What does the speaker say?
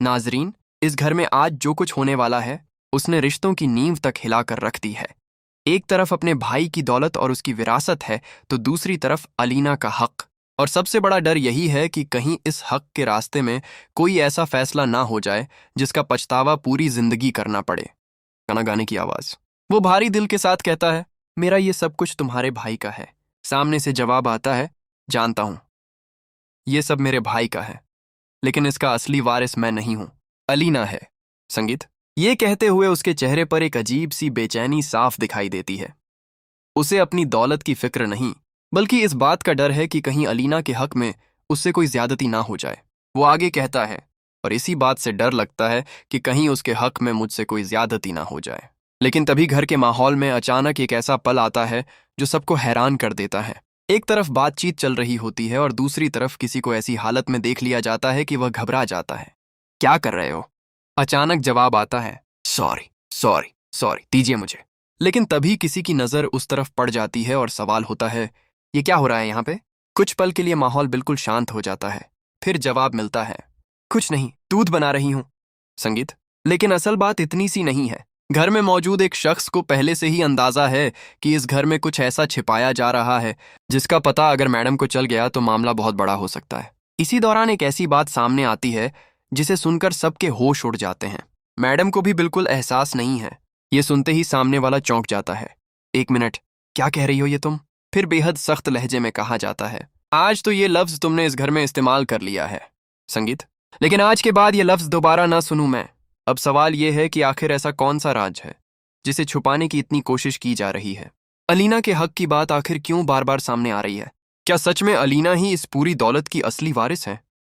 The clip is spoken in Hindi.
नाजरीन, इस घर में आज जो कुछ होने वाला है उसने रिश्तों की नींव तक हिलाकर रख दी है। एक तरफ अपने भाई की दौलत और उसकी विरासत है, तो दूसरी तरफ अलीना का हक। और सबसे बड़ा डर यही है कि कहीं इस हक के रास्ते में कोई ऐसा फैसला ना हो जाए जिसका पछतावा पूरी जिंदगी करना पड़े। गाना गाने की आवाज। वो भारी दिल के साथ कहता है, मेरा ये सब कुछ तुम्हारे भाई का है। सामने से जवाब आता है, जानता हूं, ये सब मेरे भाई का है, लेकिन इसका असली वारिस मैं नहीं हूं, अलीना है। संगीत। ये कहते हुए उसके चेहरे पर एक अजीब सी बेचैनी साफ दिखाई देती है। उसे अपनी दौलत की फिक्र नहीं, बल्कि इस बात का डर है कि कहीं अलीना के हक में उससे कोई ज्यादती ना हो जाए। वो आगे कहता है, और इसी बात से डर लगता है कि कहीं उसके हक में मुझसे कोई ज्यादती ना हो जाए। लेकिन तभी घर के माहौल में अचानक एक ऐसा पल आता है जो सबको हैरान कर देता है। एक तरफ बातचीत चल रही होती है और दूसरी तरफ किसी को ऐसी हालत में देख लिया जाता है कि वह घबरा जाता है। क्या कर रहे हो? अचानक जवाब आता है, सॉरी सॉरी सॉरी, दीजिए मुझे। लेकिन तभी किसी की नजर उस तरफ पड़ जाती है और सवाल होता है, ये क्या हो रहा है यहाँ पे? कुछ पल के लिए माहौल बिल्कुल शांत हो जाता है। फिर जवाब मिलता है, कुछ नहीं, दूध बना रही हूं। संगीत। लेकिन असल बात इतनी सी नहीं है। घर में मौजूद एक शख्स को पहले से ही अंदाजा है कि इस घर में कुछ ऐसा छिपाया जा रहा है जिसका पता अगर मैडम को चल गया तो मामला बहुत बड़ा हो सकता है। इसी दौरान एक ऐसी बात सामने आती है जिसे सुनकर सबके होश उड़ जाते हैं। मैडम को भी बिल्कुल एहसास नहीं है। ये सुनते ही सामने वाला चौंक जाता है। एक मिनट, क्या कह रही हो ये तुम? फिर बेहद सख्त लहजे में कहा जाता है, आज तो ये लफ्ज तुमने इस घर में इस्तेमाल कर लिया है। संगीत। लेकिन आज के बाद ये लफ्ज दोबारा ना सुनूं मैं। अब सवाल यह है कि आखिर ऐसा कौन सा राज है जिसे छुपाने की इतनी कोशिश की जा रही है? अलीना के हक की बात आखिर क्यों बार बार सामने आ रही है? क्या सच में अलीना ही इस पूरी दौलत की असली वारिस है?